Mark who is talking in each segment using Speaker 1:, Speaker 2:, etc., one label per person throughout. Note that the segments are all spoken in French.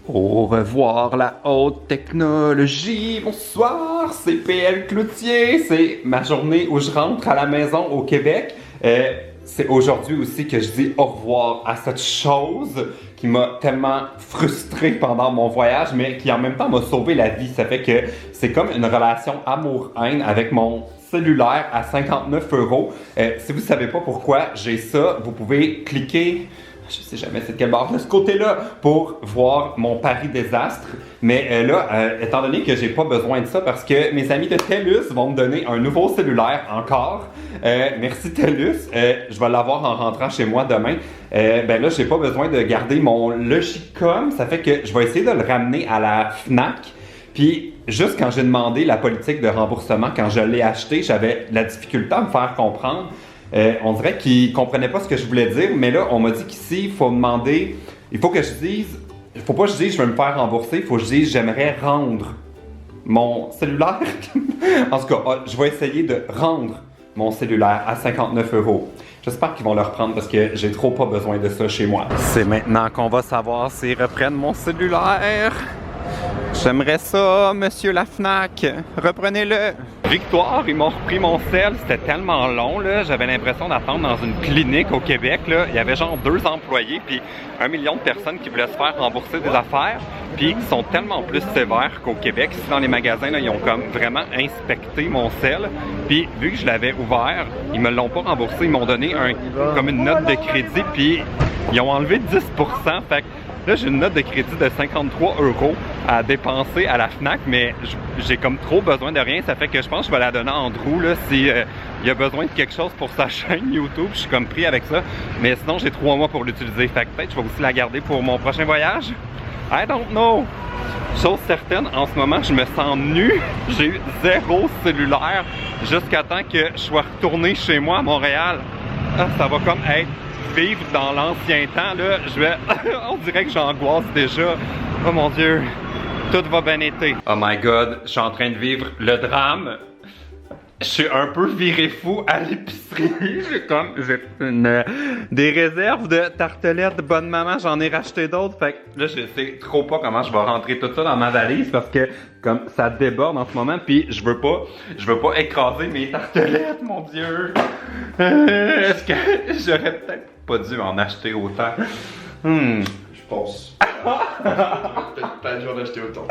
Speaker 1: Au revoir la haute technologie, bonsoir, c'est PL Cloutier, c'est ma journée où je rentre à la maison au Québec. C'est aujourd'hui aussi que je dis au revoir à cette chose qui m'a tellement frustré pendant mon voyage, mais qui en même temps m'a sauvé la vie. Ça fait que c'est comme une relation amour-haine avec mon cellulaire à 59 €. Si vous ne savez pas pourquoi j'ai ça, vous pouvez cliquer. Je sais jamais c'est de quel bord de ce côté-là pour voir mon pari désastre. Mais étant donné que j'ai pas besoin de ça parce que mes amis de TELUS vont me donner un nouveau cellulaire encore. Merci TELUS. Je vais l'avoir en rentrant chez moi demain. J'ai pas besoin de garder mon Logicom. Ça fait que je vais essayer de le ramener à la FNAC. Puis, juste quand j'ai demandé la politique de remboursement, quand je l'ai acheté, j'avais la difficulté à me faire comprendre. On dirait qu'ils ne comprenaient pas ce que je voulais dire, mais là, on m'a dit qu'ici, il faut demander, il faut que je dise, il faut pas que je dise je vais me faire rembourser, il faut que je dise j'aimerais rendre mon cellulaire. En tout cas, je vais essayer de rendre mon cellulaire à 59 €. J'espère qu'ils vont le reprendre parce que j'ai trop pas besoin de ça chez moi. C'est maintenant qu'on va savoir s'ils reprennent mon cellulaire. J'aimerais ça, monsieur la FNAC. Reprenez-le. Victoire, ils m'ont repris mon sel. C'était tellement long, là. J'avais l'impression d'attendre dans une clinique au Québec, là. Il y avait genre 2 employés, puis 1 million de personnes qui voulaient se faire rembourser des affaires. Puis ils sont tellement plus sévères qu'au Québec. Ici, dans les magasins, là, ils ont comme vraiment inspecté mon sel. Puis vu que je l'avais ouvert, ils me l'ont pas remboursé. Ils m'ont donné comme une note de crédit, puis ils ont enlevé 10%. Fait que là, j'ai une note de crédit de 53 € à dépenser à la FNAC, mais j'ai comme trop besoin de rien. Ça fait que je pense que je vais la donner à Andrew, là, si il a besoin de quelque chose pour sa chaîne YouTube. Je suis comme pris avec ça. Mais sinon, j'ai 3 mois pour l'utiliser. Fait que peut-être je vais aussi la garder pour mon prochain voyage. I don't know. Chose certaine, en ce moment, je me sens nu. J'ai eu 0 cellulaire jusqu'à temps que je sois retourné chez moi à Montréal. Ah, ça va comme être vivre dans l'ancien temps, là, on dirait que j'angoisse déjà. Oh mon Dieu, tout va bien été. Oh my God, je suis en train de vivre le drame. Je suis un peu viré fou à l'épicerie. J'ai des réserves de tartelettes Bonne Maman, j'en ai racheté d'autres. Fait que là, je sais trop pas comment je vais rentrer tout ça dans ma valise parce que comme ça déborde en ce moment, puis je veux pas écraser mes tartelettes, mon Dieu. Est-ce que j'aurais peut-être pas dû en acheter autant?
Speaker 2: Je pense. Peut-être pas dur d'acheter autant.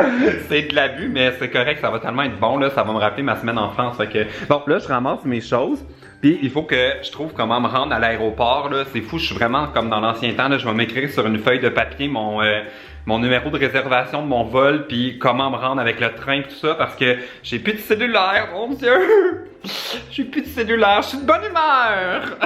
Speaker 1: C'est de l'abus, mais c'est correct, ça va tellement être bon, là, ça va me rappeler ma semaine en France. Fait que, bon, là, je ramasse mes choses, puis il faut que je trouve comment me rendre à l'aéroport, là. C'est fou, je suis vraiment comme dans l'ancien temps, là, je vais m'écrire sur une feuille de papier mon numéro de réservation de mon vol, puis comment me rendre avec le train, tout ça, parce que j'ai plus de cellulaire, mon Dieu! J'ai plus de cellulaire, je suis de bonne humeur!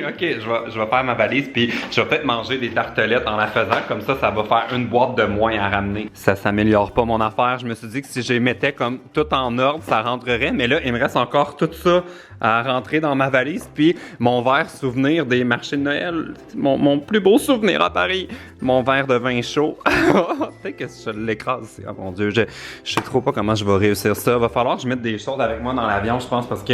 Speaker 1: Ok, je vais faire ma valise, puis je vais peut-être manger des tartelettes en la faisant, comme ça va faire une boîte de moins à ramener. Ça s'améliore pas mon affaire, je me suis dit que si je les mettais comme tout en ordre, ça rentrerait, mais là, il me reste encore tout ça à rentrer dans ma valise, puis mon verre souvenir des marchés de Noël, mon plus beau souvenir à Paris, mon verre de vin chaud. Peut-être que je l'écrase, oh mon Dieu, je sais trop pas comment je vais réussir ça. Va falloir que je mette des choses avec moi dans l'avion, je pense, parce que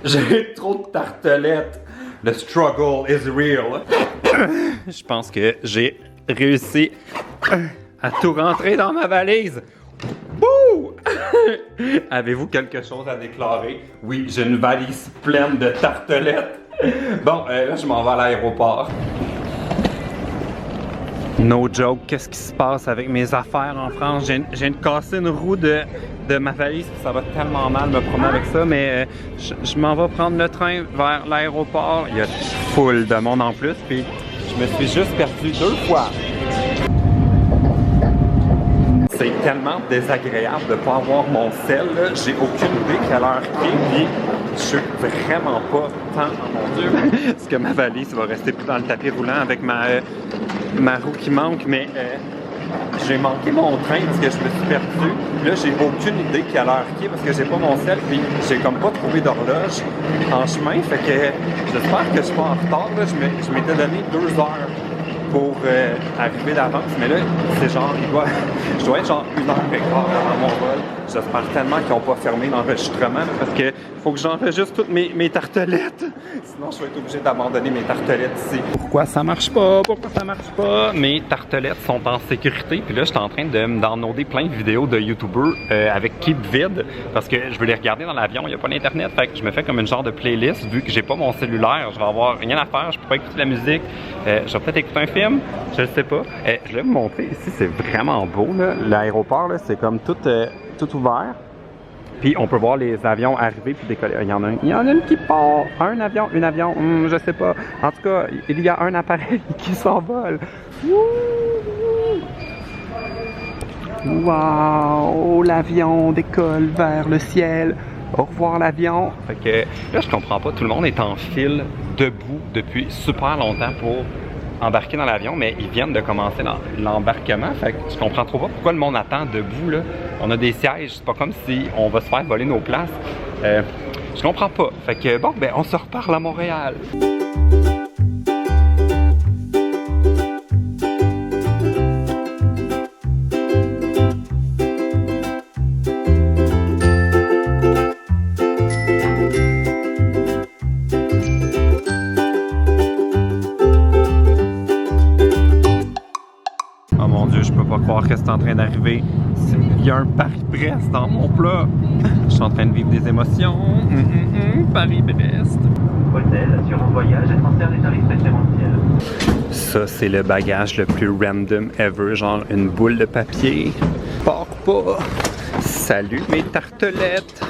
Speaker 1: j'ai trop de tartelettes. The struggle is real. Je pense que j'ai réussi à tout rentrer dans ma valise. Bouh! Avez-vous quelque chose à déclarer? Oui, j'ai une valise pleine de tartelettes. Bon, là, je m'en vais à l'aéroport. No joke, qu'est-ce qui se passe avec mes affaires en France? J'ai de casser une roue de ma valise, ça va tellement mal me promener avec ça, mais je m'en vais prendre le train vers l'aéroport. Il y a full de monde en plus, puis je me suis juste perdu 2 fois. C'est tellement désagréable de ne pas avoir mon sel, là. J'ai aucune idée quelle heure il est, puis je suis vraiment pas tant, oh mon Dieu, parce que ma valise va rester plus dans le tapis roulant avec ma roue qui manque, mais j'ai manqué mon train parce que je me suis perdu. Là, j'ai aucune idée quelle heure il est parce que j'ai pas mon sel, puis j'ai comme pas trouvé d'horloge en chemin, fait que j'espère que je suis pas en retard, là. Je m'étais donné 2 heures pour arriver d'avance. Mais là, c'est genre, je dois être genre 1h15 avant mon vol. J'espère tellement qu'ils n'ont pas fermé l'enregistrement parce que faut que j'enregistre toutes mes tartelettes. Sinon, je vais être obligé d'abandonner mes tartelettes ici. Pourquoi ça marche pas? Pourquoi ça marche pas? Mes tartelettes sont en sécurité. Puis là, je suis en train de me downloader plein de vidéos de YouTubers avec Keep Vid parce que je veux les regarder dans l'avion. Il n'y a pas d'internet. Fait que je me fais comme une genre de playlist vu que j'ai pas mon cellulaire. Je vais avoir rien à faire. Je peux pas écouter de la musique. Je vais peut-être écouter un film. Je ne sais pas. Je vais vous montrer. Ici, c'est vraiment beau. L'aéroport, c'est comme tout ouvert. Puis on peut voir les avions arriver puis décoller. Il y en a une qui part. Un avion, je sais pas. En tout cas, il y a un appareil qui s'envole. Wow! L'avion décolle vers le ciel. Au revoir l'avion. Fait que là, je comprends pas. Tout le monde est en file, debout, depuis super longtemps pour embarquer dans l'avion, mais ils viennent de commencer l'embarquement. Fait que je comprends trop pas pourquoi le monde attend debout, là. On a des sièges, c'est pas comme si on va se faire voler nos places. Je comprends pas. Fait que bon, ben on se reparle à Montréal. Oh mon Dieu, je peux pas croire que c'est en train d'arriver. Il y a un Paris-Brest dans mon plat. Je suis en train de vivre des émotions. Paris-Brest.
Speaker 3: Hôtel, assurance voyage et transfert des tarifs préférentiels.
Speaker 1: Ça, c'est le bagage le plus random ever. Genre une boule de papier. Pars pas. Salut mes tartelettes.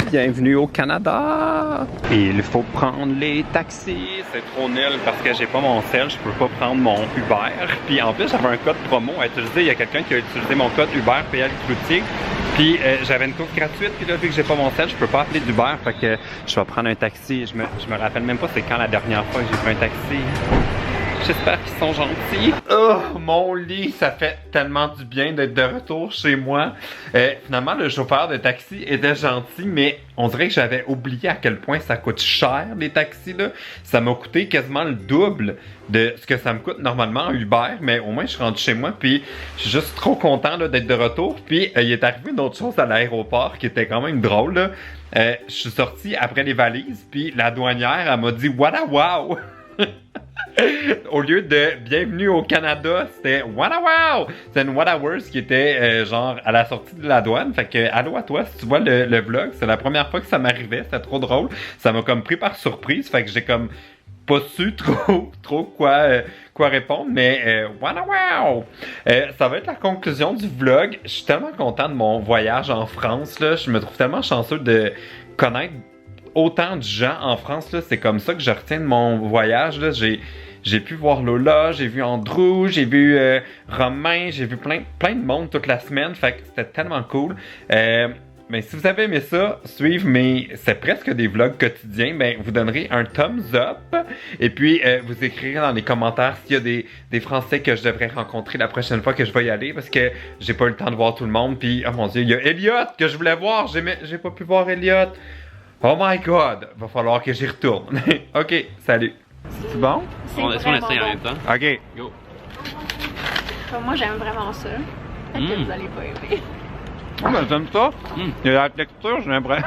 Speaker 1: Bienvenue au Canada! Et il faut prendre les taxis. C'est trop nul parce que j'ai pas mon sel, je peux pas prendre mon Uber. Puis en plus, j'avais un code promo à utiliser. Il y a quelqu'un qui a utilisé mon code Uber PL Cloutier. Puis j'avais une course gratuite. Puis là, vu que j'ai pas mon sel, je peux pas appeler d'Uber. Fait que je vais prendre un taxi. Je me rappelle même pas c'est quand la dernière fois que j'ai pris un taxi. J'espère qu'ils sont gentils. Oh, mon lit, ça fait tellement du bien d'être de retour chez moi. Finalement, le chauffeur de taxi était gentil, mais on dirait que j'avais oublié à quel point ça coûte cher, les taxis, là. Ça m'a coûté quasiment le double de ce que ça me coûte normalement en Uber, mais au moins, je suis rendu chez moi, puis je suis juste trop content d'être de retour. Puis, il est arrivé une autre chose à l'aéroport qui était quand même drôle, là. Je suis sorti après les valises, puis la douanière, elle m'a dit « What a wow! » Au lieu de bienvenue au Canada, c'était What a wow! C'est une What a words qui était genre à la sortie de la douane. Fait que allô à toi, si tu vois le vlog, c'est la première fois que ça m'arrivait, c'était trop drôle. Ça m'a comme pris par surprise, fait que j'ai comme pas su trop quoi répondre, mais what a wow! Ça va être la conclusion du vlog. Je suis tellement content de mon voyage en France, là. Je me trouve tellement chanceux de connaître autant de gens en France, là. C'est comme ça que je retiens de mon voyage, là. J'ai pu voir Lola, j'ai vu Andrew, j'ai vu Romain, j'ai vu plein de monde toute la semaine, fait que c'était tellement cool. Mais si vous avez aimé ça, suivre c'est presque des vlogs quotidiens, ben vous donnerez un thumbs up et puis vous écrirez dans les commentaires s'il y a des Français que je devrais rencontrer la prochaine fois que je vais y aller parce que j'ai pas eu le temps de voir tout le monde. Puis oh mon Dieu, il y a Elliot que je voulais voir, j'ai pas pu voir Elliot. Oh my god, va falloir que j'y retourne. Ok, salut. C'est bon?
Speaker 4: On essaie en même temps.
Speaker 1: Ok.
Speaker 4: Go.
Speaker 5: Moi, j'aime vraiment ça. Peut-être que vous allez pas aimer.
Speaker 1: Oh, ben j'aime ça. Il y a la texture, j'ai l'impression.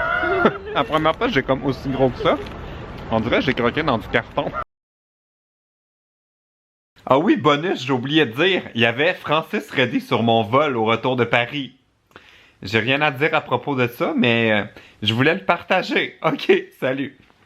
Speaker 1: La première fois, j'ai comme aussi gros que ça. On dirait que j'ai croqué dans du carton. Ah oui, bonus, j'ai oublié de dire. Il y avait Francis Reddy sur mon vol au retour de Paris. J'ai rien à dire à propos de ça, mais je voulais le partager. Ok, salut.